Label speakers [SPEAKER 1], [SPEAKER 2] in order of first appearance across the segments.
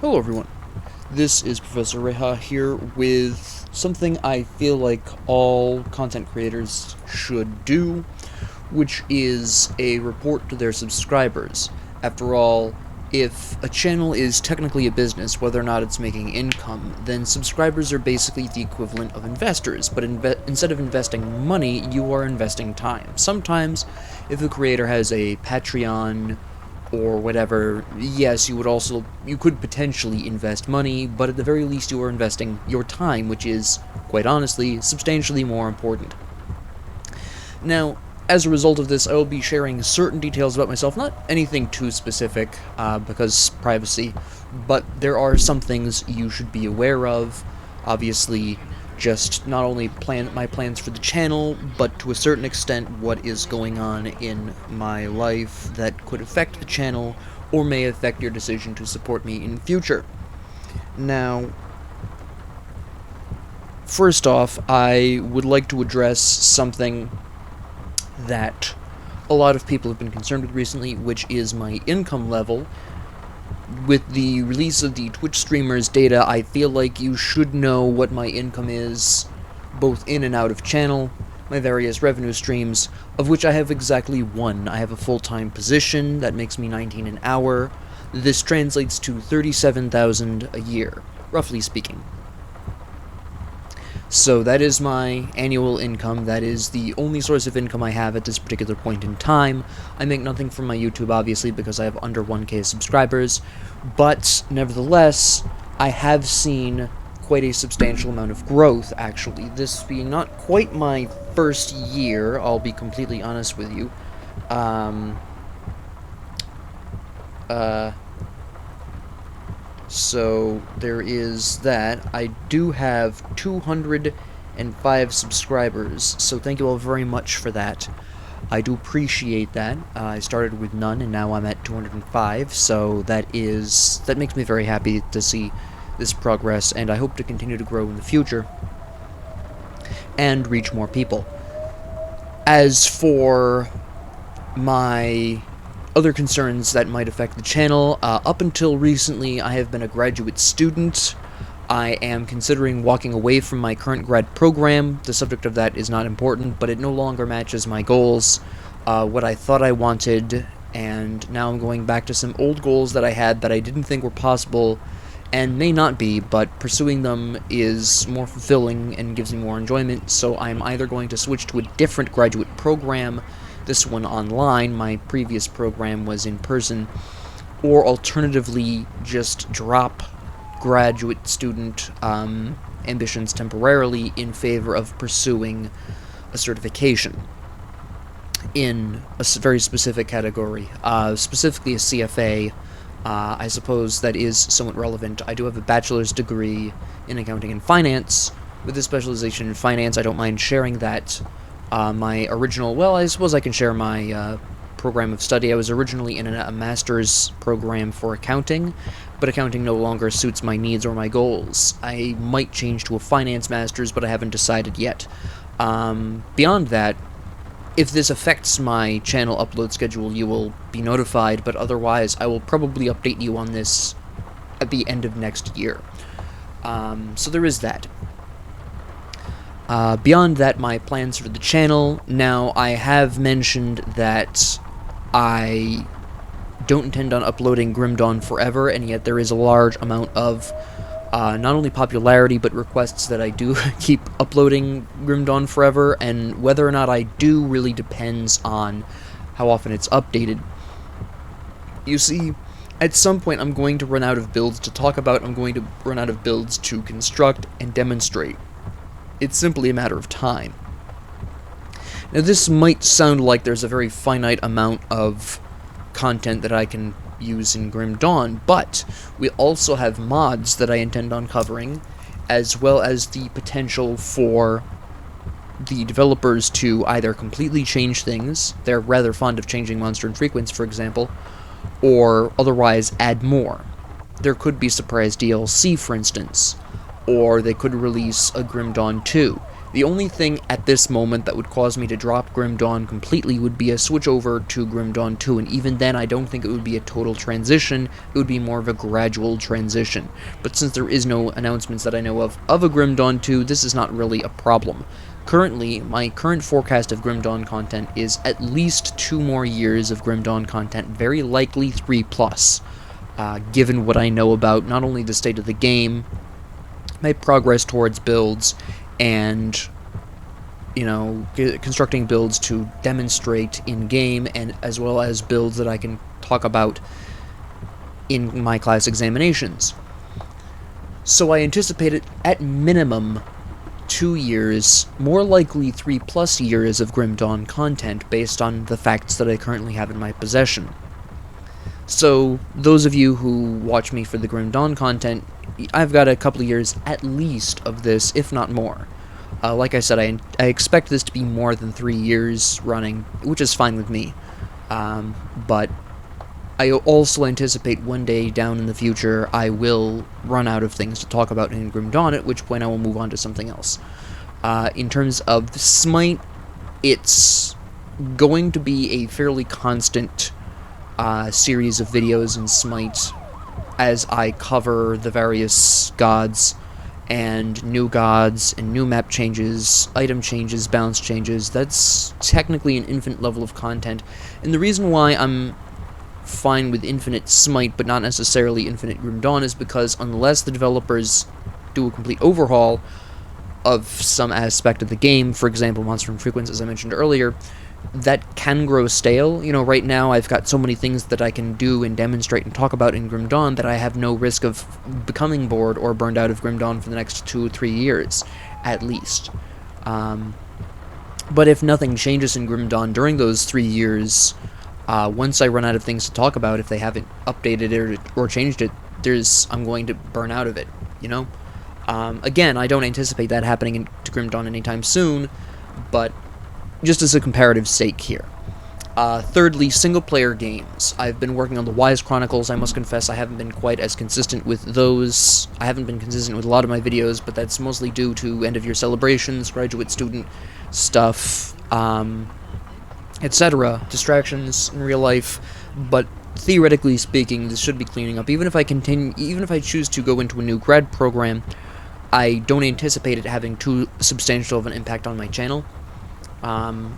[SPEAKER 1] Hello everyone, this is Professor Reha here with something I feel like all content creators should do, which is a report to their subscribers. After all, if a channel is technically a business, whether or not it's making income, then subscribers are basically the equivalent of investors, but instead of investing money, you are investing time. Sometimes, if a creator has a Patreon or whatever, yes, you could potentially invest money, but at the very least you are investing your time, which is, quite honestly, substantially more important. Now, as a result of this, I will be sharing certain details about myself, not anything too specific, because privacy, but there are some things you should be aware of. Obviously, just not only my plans for the channel, but to a certain extent what is going on in my life that could affect the channel, or may affect your decision to support me in future. Now, first off, I would like to address something that a lot of people have been concerned with recently, which is my income level. With the release of the Twitch streamers data, I feel like you should know what my income is, both in and out of channel, my various revenue streams, of which I have exactly one. I have a full-time position that makes me $19 an hour. This translates to $37,000 a year, roughly speaking. So that is my annual income. That is the only source of income I have at this particular point in time. I make nothing from my YouTube, obviously, because I have under 1K subscribers, but nevertheless, I have seen quite a substantial amount of growth, actually. This being not quite my first year, I'll be completely honest with you. So there is that. I do have 205 subscribers, so thank you all very much for that. I do appreciate that. I started with none, and now I'm at 205, so that makes me very happy to see this progress, and I hope to continue to grow in the future and reach more people. As for my other concerns that might affect the channel, up until recently I have been a graduate student. I am considering walking away from my current grad program. The subject of that is not important, but it no longer matches my goals, what I thought I wanted, and now I'm going back to some old goals that I had that I didn't think were possible, and may not be, but pursuing them is more fulfilling and gives me more enjoyment, so I'm either going to switch to a different graduate program, this one online, my previous program was in person, or alternatively just drop graduate student ambitions temporarily in favor of pursuing a certification in a very specific category, specifically a CFA. I suppose that is somewhat relevant. I do have a bachelor's degree in accounting and finance. With a specialization in finance, I don't mind sharing that. My original, well, I suppose I can share my program of study. I was originally in a master's program for accounting, but accounting no longer suits my needs or my goals. I might change to a finance master's, but I haven't decided yet. Beyond that, if this affects my channel upload schedule, you will be notified, but otherwise I will probably update you on this at the end of next year. So there is that. Beyond that, my plans for the channel. Now, I have mentioned that I don't intend on uploading Grim Dawn forever, and yet there is a large amount of not only popularity, but requests that I do keep uploading Grim Dawn forever, and whether or not I do really depends on how often it's updated. You see, at some point I'm going to run out of builds to talk about, I'm going to run out of builds to construct and demonstrate. It's simply a matter of time. Now, this might sound like there's a very finite amount of content that I can use in Grim Dawn, but we also have mods that I intend on covering, as well as the potential for the developers to either completely change things, they're rather fond of changing monster and frequency, for example, or otherwise add more. There could be surprise DLC, for instance, or they could release a Grim Dawn 2. The only thing at this moment that would cause me to drop Grim Dawn completely would be a switch over to Grim Dawn 2, and even then I don't think it would be a total transition, it would be more of a gradual transition. But since there is no announcements that I know of a Grim Dawn 2, this is not really a problem. Currently, my current forecast of Grim Dawn content is at least 2 more years of Grim Dawn content, very likely 3+, given what I know about not only the state of the game, my progress towards builds, and, constructing builds to demonstrate in-game, and as well as builds that I can talk about in my class examinations. So I anticipate it at minimum 2 years, more likely 3+ years of Grim Dawn content based on the facts that I currently have in my possession. So, those of you who watch me for the Grim Dawn content, I've got a couple of years at least of this, if not more. Like I said, I expect this to be more than 3 years running, which is fine with me. But I also anticipate one day down in the future I will run out of things to talk about in Grim Dawn, at which point I will move on to something else. In terms of Smite, it's going to be a fairly constant series of videos in Smite as I cover the various gods and new map changes, item changes, balance changes. That's technically an infinite level of content, and the reason why I'm fine with infinite Smite but not necessarily infinite Grim Dawn is because unless the developers do a complete overhaul of some aspect of the game, for example Monster Infrequence, as I mentioned earlier, that can grow stale. Right now I've got so many things that I can do and demonstrate and talk about in Grim Dawn that I have no risk of becoming bored or burned out of Grim Dawn for the next 2 or 3 years, at least. But if nothing changes in Grim Dawn during those 3 years, once I run out of things to talk about, if they haven't updated it or changed it, I'm going to burn out of it, Again, I don't anticipate that happening to Grim Dawn anytime soon, but just as a comparative sake here. Thirdly, single-player games. I've been working on the Wise Chronicles. I must confess I haven't been quite as consistent with those. I haven't been consistent with a lot of my videos, but that's mostly due to end-of-year celebrations, graduate student stuff, etc. Distractions in real life. But theoretically speaking, this should be cleaning up. Even if I choose to go into a new grad program, I don't anticipate it having too substantial of an impact on my channel.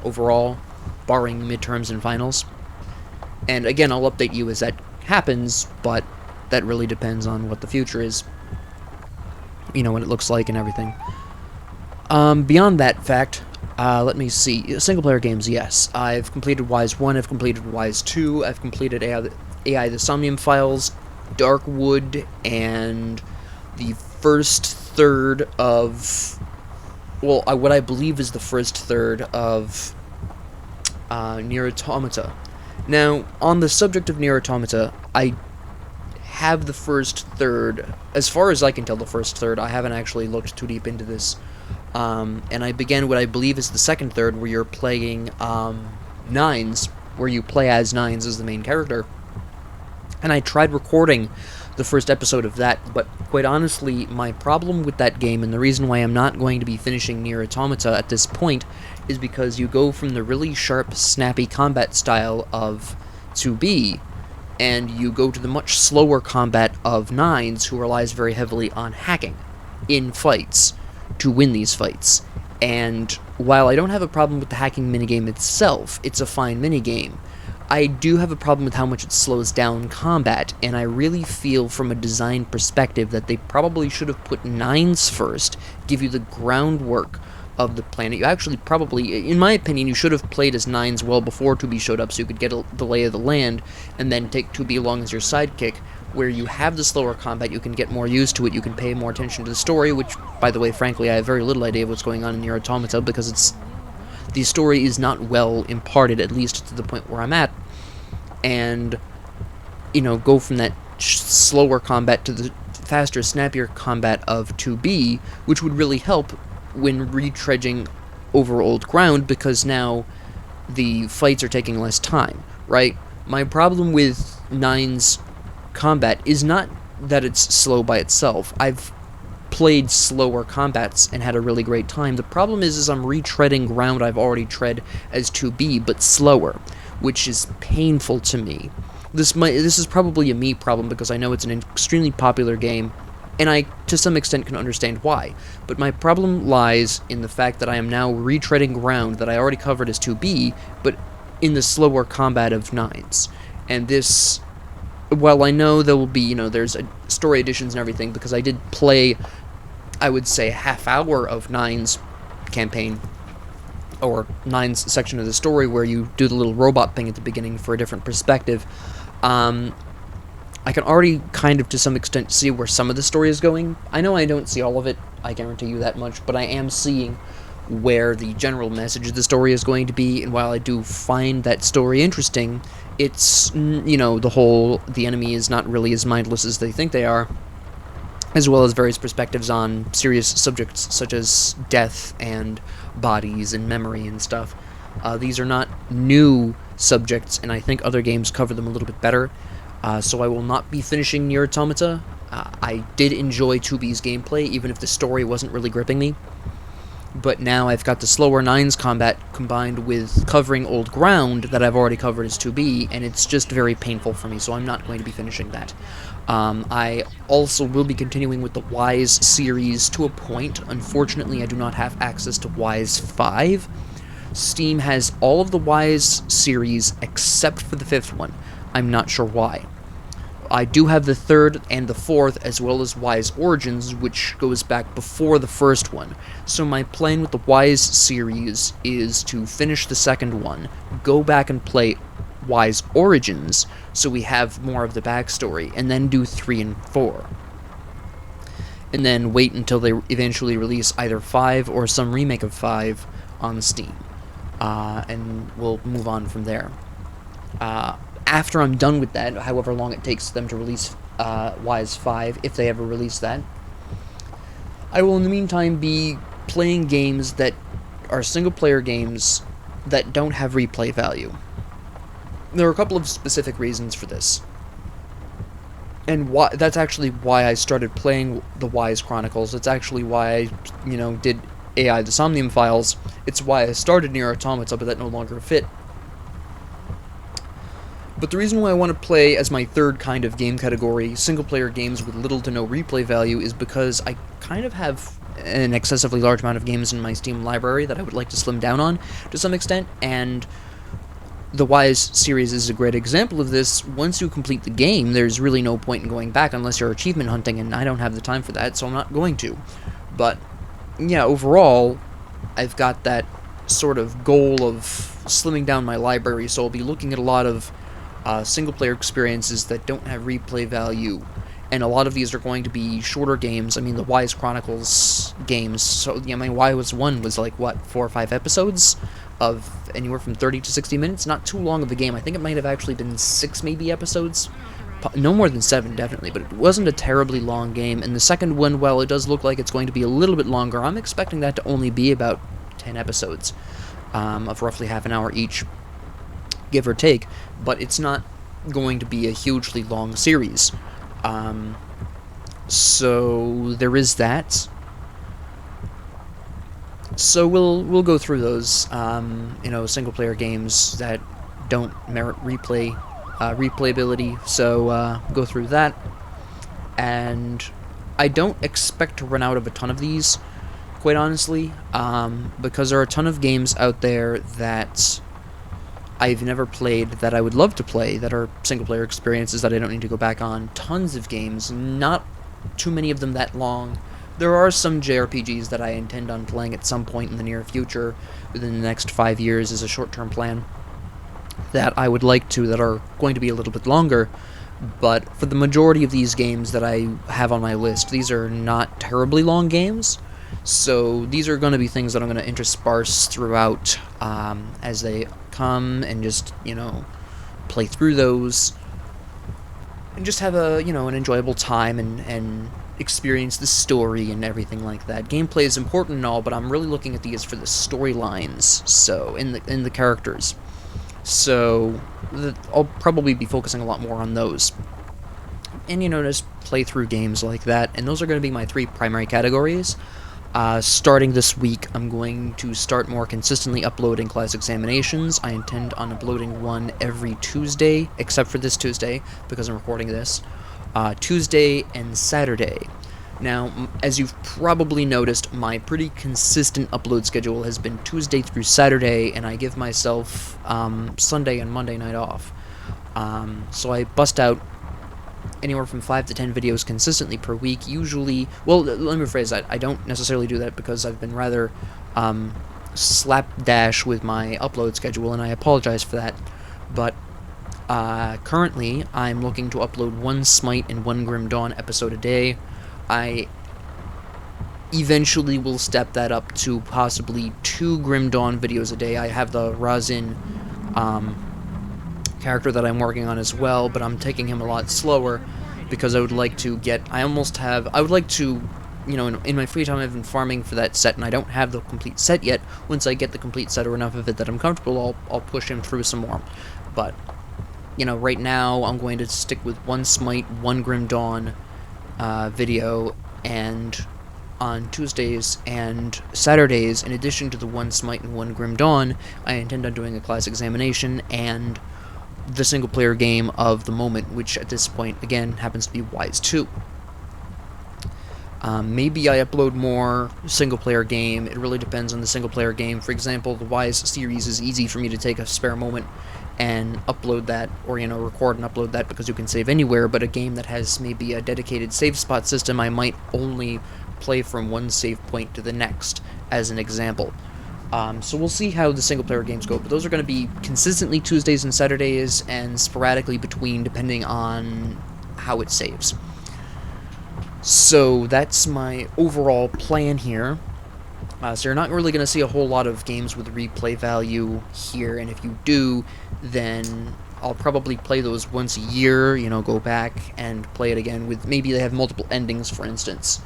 [SPEAKER 1] Overall, barring midterms and finals. And again, I'll update you as that happens, but that really depends on what the future is. What it looks like and everything. Beyond that fact, let me see. Single-player games, yes. I've completed Wise 1, I've completed Wise 2, I've completed AI the Somnium Files, Darkwood, and the first third of... well, what I believe is the first third of Nier Automata. Now, on the subject of Nier Automata, I have the first third, as far as I can tell the first third. I haven't actually looked too deep into this. And I began what I believe is the second third, where you're playing Nines, where you play as Nines as the main character. And I tried recording the first episode of that, but quite honestly, my problem with that game, and the reason why I'm not going to be finishing Nier Automata at this point, is because you go from the really sharp, snappy combat style of 2B, and you go to the much slower combat of Nines, who relies very heavily on hacking in fights to win these fights. And while I don't have a problem with the hacking minigame itself, it's a fine minigame, I do have a problem with how much it slows down combat, and I really feel from a design perspective that they probably should have put Nines first, give you the groundwork of the planet. You actually probably, in my opinion, you should have played as Nines well before 2B showed up so you could get the lay of the land, and then take 2B along as your sidekick, where you have the slower combat, you can get more used to it, you can pay more attention to the story, which, by the way, frankly, I have very little idea of what's going on in Nier Automata, because the story is not well imparted, at least to the point where I'm at, and, go from that slower combat to the faster, snappier combat of 2B, which would really help when retreading over old ground, because now the fights are taking less time, right? My problem with Nine's combat is not that it's slow by itself. I've played slower combats and had a really great time. The problem is I'm retreading ground I've already tread as 2B, but slower, which is painful to me. This is probably a me problem because I know it's an extremely popular game, and I, to some extent, can understand why. But my problem lies in the fact that I am now retreading ground that I already covered as 2B, but in the slower combat of 9s. And this, while I know there will be, there's story additions and everything, because I did play, I would say, a half hour of 9's campaign, or 9's section of the story, where you do the little robot thing at the beginning for a different perspective. I can already kind of, to some extent, see where some of the story is going. I know I don't see all of it, I guarantee you that much, but I am seeing where the general message of the story is going to be, and while I do find that story interesting, it's, the enemy is not really as mindless as they think they are, as well as various perspectives on serious subjects such as death and bodies and memory and stuff. These are not new subjects, and I think other games cover them a little bit better. So I will not be finishing Nier Automata. I did enjoy 2B's gameplay, even if the story wasn't really gripping me. But now I've got the slower 9's combat combined with covering old ground that I've already covered as 2B, and it's just very painful for me, so I'm not going to be finishing that. I also will be continuing with the Wise series to a point. Unfortunately, I do not have access to Wise 5. Steam has all of the Wise series except for the 5th one. I'm not sure why. I do have the 3rd and the 4th, as well as Wise Origins, which goes back before the first one. So my plan with the Wise series is to finish the 2nd one, go back and play Wise Origins, so we have more of the backstory, and then do 3 and 4. And then wait until they eventually release either 5 or some remake of 5 on Steam. And we'll move on from there. After I'm done with that, however long it takes them to release Wise 5, if they ever release that, I will in the meantime be playing games that are single-player games that don't have replay value. There are a couple of specific reasons for this. And that's actually why I started playing the Wise Chronicles. It's actually why I, did AI the Somnium Files. It's why I started Nier Automata, but that no longer fit. But the reason why I want to play as my third kind of game category, single-player games with little to no replay value, is because I kind of have an excessively large amount of games in my Steam library that I would like to slim down on, to some extent, and the Wise series is a great example of this. Once you complete the game, there's really no point in going back unless you're achievement hunting, and I don't have the time for that, so I'm not going to. But, yeah, overall, I've got that sort of goal of slimming down my library, so I'll be looking at a lot of single-player experiences that don't have replay value, and a lot of these are going to be shorter games. I mean, the Wise Chronicles games, so, Wise 1 was like, 4 or 5 episodes of anywhere from 30 to 60 minutes? Not too long of a game. I think it might have actually been 6, maybe, episodes? No more than 7, definitely, but it wasn't a terribly long game, and the second one, while it does look like it's going to be a little bit longer, I'm expecting that to only be about 10 episodes, of roughly half an hour each, give or take, but it's not going to be a hugely long series. So there is that. So we'll go through those, single-player games that don't merit replayability. So go through that, and I don't expect to run out of a ton of these, quite honestly, because there are a ton of games out there that I've never played that I would love to play, that are single-player experiences that I don't need to go back on. Tons of games, not too many of them that long. There are some JRPGs that I intend on playing at some point in the near future, within the next 5 years as a short-term plan, that I would like to, that are going to be a little bit longer, but for the majority of these games that I have on my list, these are not terribly long games, so these are going to be things that I'm going to intersperse throughout as they come, and just, play through those, and just have a, an enjoyable time, and experience the story and everything like that. Gameplay is important and all, but I'm really looking at these for the storylines, so, in the characters. So, I'll probably be focusing a lot more on those. and just play through games like that. And those are going to be my 3 primary categories. Starting this week, I'm going to start more consistently uploading class examinations. I intend on uploading one every Tuesday, except for this Tuesday, because I'm recording this. Tuesday and Saturday. Now, as you've probably noticed, my pretty consistent upload schedule has been Tuesday through Saturday, and I give myself Sunday and Monday night off. So I bust out anywhere from 5 to 10 videos consistently per week, usually. Well, let me rephrase that. I don't necessarily do that because I've been rather slapdash with my upload schedule, and I apologize for that. But currently, I'm looking to upload 1 Smite and 1 Grim Dawn episode a day. I eventually will step that up to possibly 2 Grim Dawn videos a day. I have the Razin character that I'm working on as well, but I'm taking him a lot slower because I would like to get, I would like to, in my free time I've been farming for that set, and I don't have the complete set yet. Once I get the complete set or enough of it that I'm comfortable, I'll push him through some more. But, right now I'm going to stick with 1 Smite, 1 Grim Dawn video, and on Tuesdays and Saturdays, in addition to the 1 Smite and 1 Grim Dawn, I intend on doing a class examination and the single-player game of the moment, which at this point, again, happens to be Wise 2. Maybe I upload more single-player game. It really depends on the single-player game. For example, the Wise series is easy for me to take a spare moment and upload that, or, record and upload that because you can save anywhere, but a game that has maybe a dedicated save spot system, I might only play from one save point to the next, as an example. So we'll see how the single-player games go, but those are going to be consistently Tuesdays and Saturdays, and sporadically between, depending on how it saves. So that's my overall plan here. So you're not really going to see a whole lot of games with replay value here, and if you do, then I'll probably play those once a year, go back and play it again with, maybe they have multiple endings, for instance.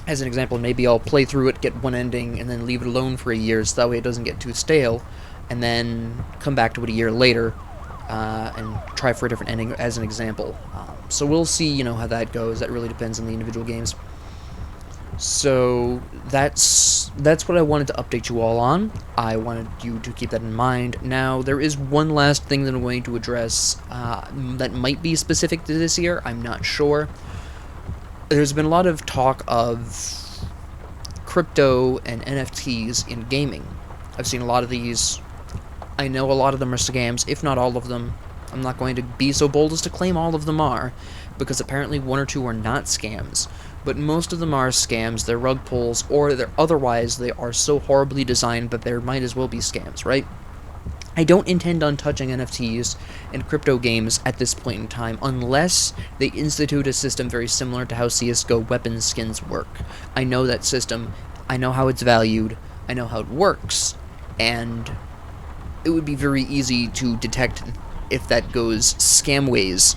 [SPEAKER 1] As an example, maybe I'll play through it, get one ending, and then leave it alone for a year, so that way it doesn't get too stale, and then come back to it a year later, and try for a different ending, as an example. So we'll see, how that goes. That really depends on the individual games. So that's what I wanted to update you all on. I wanted you to keep that in mind. Now, there is one last thing that I'm going to address that might be specific to this year. I'm not sure. There's been a lot of talk of crypto and NFTs in gaming. I've seen a lot of these. I know a lot of them are scams, if not all of them. I'm not going to be so bold as to claim all of them are, because apparently 1 or 2 are not scams. But most of them are scams, they're rug pulls, or otherwise they are so horribly designed that there might as well be scams, right? I don't intend on touching NFTs and crypto games at this point in time, unless they institute a system very similar to how CSGO weapons skins work. I know that system, I know how it's valued, I know how it works, and it would be very easy to detect if that goes scamways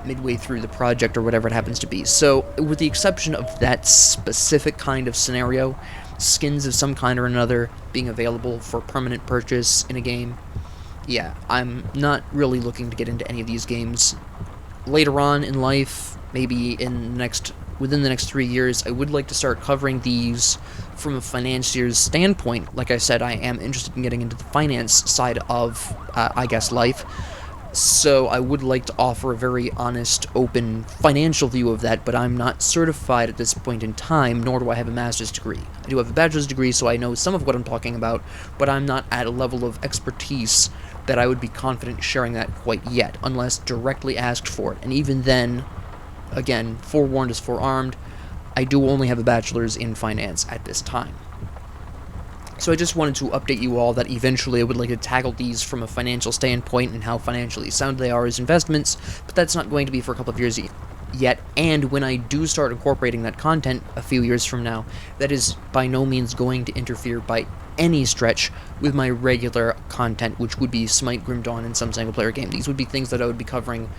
[SPEAKER 1] midway through the project or whatever it happens to be. So, with the exception of that specific kind of scenario, skins of some kind or another being available for permanent purchase in a game, yeah, I'm not really looking to get into any of these games. Later on in life, maybe within the next 3 years, I would like to start covering these from a financier's standpoint. Like I said, I am interested in getting into the finance side of, life. So I would like to offer a very honest, open, financial view of that, but I'm not certified at this point in time, nor do I have a master's degree. I do have a bachelor's degree, so I know some of what I'm talking about, but I'm not at a level of expertise that I would be confident sharing that quite yet, unless directly asked for it. And even then, again, forewarned is forearmed, I do only have a bachelor's in finance at this time. So I just wanted to update you all that eventually I would like to tackle these from a financial standpoint and how financially sound they are as investments, but that's not going to be for a couple of years yet, and when I do start incorporating that content a few years from now, that is by no means going to interfere by any stretch with my regular content, which would be Smite, Grim Dawn, and some single-player game. These would be things that I would be covering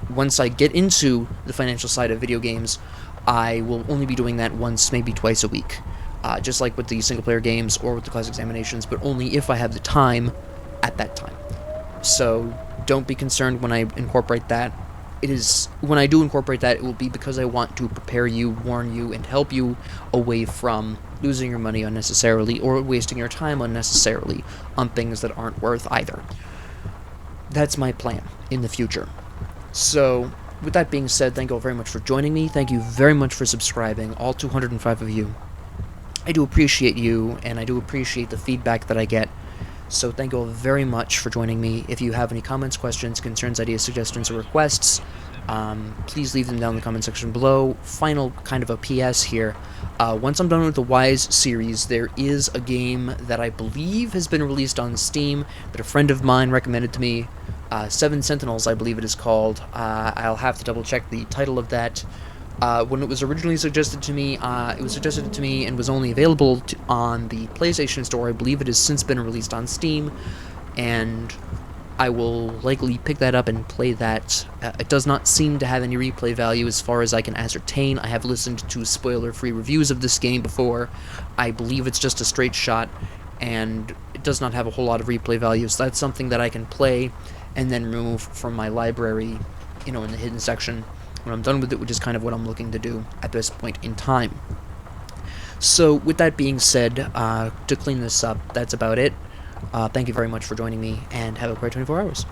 [SPEAKER 1] once I get into the financial side of video games. I will only be doing that once, maybe twice a week. Just like with the single-player games or with the class examinations, but only if I have the time at that time. So don't be concerned when I incorporate that. it is, when I do incorporate that, it will be because I want to prepare you, warn you, and help you away from losing your money unnecessarily or wasting your time unnecessarily on things that aren't worth either. That's my plan in the future. So, with that being said, thank you all very much for joining me. Thank you very much for subscribing, all 205 of you. I do appreciate you, and I do appreciate the feedback that I get. So thank you all very much for joining me. If you have any comments, questions, concerns, ideas, suggestions, or requests, please leave them down in the comment section below. Final kind of a PS here. Once I'm done with the Wise series, there is a game that I believe has been released on Steam that a friend of mine recommended to me. Seven Sentinels, I believe it is called. I'll have to double check the title of that. When it was originally suggested to me, it was suggested to me and was only available on the PlayStation Store. I believe it has since been released on Steam, and I will likely pick that up and play that. It does not seem to have any replay value as far as I can ascertain. I have listened to spoiler-free reviews of this game before. I believe it's just a straight shot, and it does not have a whole lot of replay value, so that's something that I can play and then remove from my library, in the hidden section when I'm done with it, which is kind of what I'm looking to do at this point in time. So, with that being said, to clean this up, that's about it. Thank you very much for joining me, and have a great 24 hours.